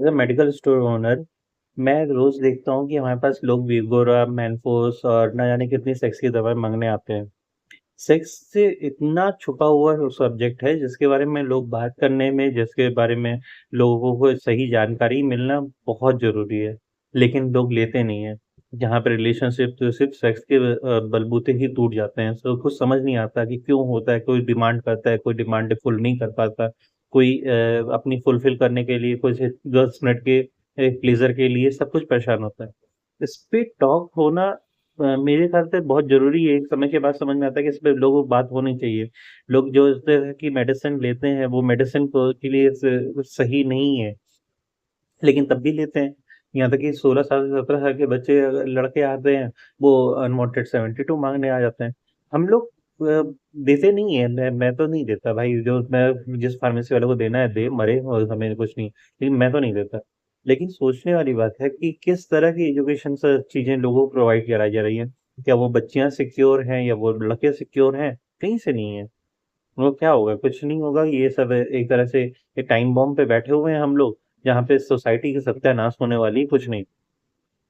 As a medical store owner मैं रोज देखता हूँ कि हमारे पास लोग वीगोरा मैनफोर्स और न जाने कितनी सेक्स की दवाएं मांगने आते हैं। सेक्स से इतना छुपा हुआ सब्जेक्ट है जिसके बारे में लोग बात करने में, जिसके बारे में लोगों को सही जानकारी मिलना बहुत जरूरी है, लेकिन लोग लेते नहीं है। जहाँ पे रिलेशनशिप तो सिर्फ सेक्स के बलबूते ही टूट जाते हैं, तो कुछ समझ नहीं आता कि क्यों होता है। कोई डिमांड करता है, कोई डिमांड फुल नहीं कर पाता, कोई अपनी फुलफिल करने के लिए, कोई 10 मिनट के प्लेजर के लिए सब कुछ परेशान होता है। इस पे टॉक होना मेरे ख्याल से बहुत ज़रूरी है। एक समय के बाद समझ में आता है कि इस पे लोगों को बात होनी चाहिए। लोग जो इस तरह की मेडिसिन लेते हैं, वो मेडिसिन को के लिए सही नहीं है, लेकिन तब भी लेते हैं। यहाँ तक कि 16 साल से 17 साल के बच्चे अगर लड़के आते हैं, वो अनवांटेड 72 माँगने आ जाते हैं। हम लोग देते नहीं है। मैं तो नहीं देता भाई, जो मैं जिस फार्मेसी वाले को देना है दे, मरे और हमें कुछ नहीं, लेकिन मैं तो नहीं देता। लेकिन सोचने वाली बात है कि किस तरह की एजुकेशन से चीज़ें लोगों को प्रोवाइड कराई जा रही हैं। क्या वो बच्चियाँ सिक्योर हैं या वो लड़के सिक्योर हैं? कहीं से नहीं है। वो क्या होगा? कुछ नहीं होगा। ये सब एक तरह से एक टाइम बॉम्ब पे बैठे हुए हैं हम लोग, जहाँ पे सोसाइटी की सत्यानाश होने वाली, कुछ नहीं।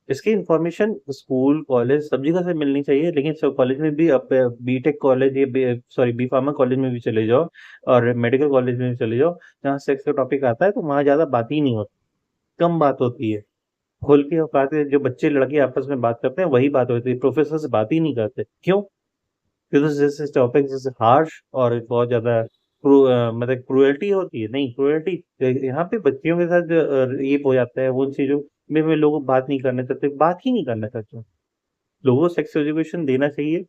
इसकी इंफॉर्मेशन स्कूल कॉलेज सब जगह से मिलनी चाहिए, लेकिन सब कॉलेज में भी अब बीटेक कॉलेज या सॉरी बी फार्मा कॉलेज में भी चले जाओ और मेडिकल कॉलेज में भी चले जाओ, जहाँ सेक्स का टॉपिक आता है तो वहाँ ज्यादा बात ही नहीं होती, कम बात होती है। खोल के बातें जो बच्चे लड़के आपस में बात करते हैं वही बात होती है, प्रोफेसर से बात ही नहीं करते। क्यों? Because this topic is harsh और बहुत ज्यादा मतलब क्रूएल्टी होती है। नहीं, क्रूएल्टी यहाँ पे बच्चियों के साथ रेप हो जाता है, वो चीजों में लोग बात नहीं करना चाहते, बात ही नहीं करना चाहते। लोगों को सेक्स एजुकेशन देना चाहिए,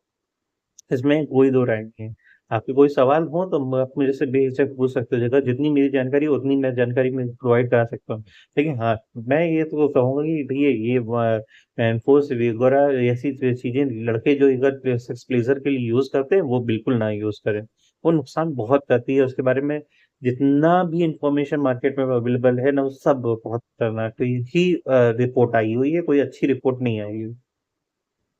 इसमें कोई दो राय नहीं है। आपके कोई सवाल हो तो आप मुझे से बेहिचक पूछ सकते हो। जगह जितनी मेरी जानकारी है, उतनी मैं जानकारी में प्रोवाइड करा सकता हूँ। लेकिन हाँ, मैं ये तो कहूंगा कि भैया ये एनफोर्स वगैरह ऐसी चीजें लड़के जो अगर सेक्स प्लेजर के लिए यूज करते हैं वो बिल्कुल ना यूज करें। वो नुकसान बहुत करती है। उसके बारे में जितना भी इंफॉर्मेशन मार्केट में अवेलेबल है ना, वो सब बहुत खतरनाक ही रिपोर्ट आई हुई है, कोई अच्छी रिपोर्ट नहीं आई है।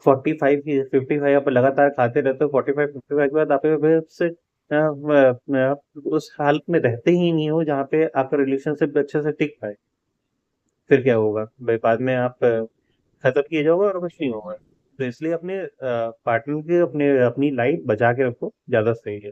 45 की 55 आप लगातार खाते रहते हो, 45 55 के बाद आप फिर से आप उस हालत में रहते ही नहीं हो जहाँ पे आपका रिलेशनशिप अच्छे से टिक पाए। फिर क्या होगा भाई? बाद में आप खत्म किए जाओगे और कुछ नहीं होगा। तो इसलिए अपने पार्टनर के अपने अपनी लाइफ बचा के रखो, ज्यादा सही है।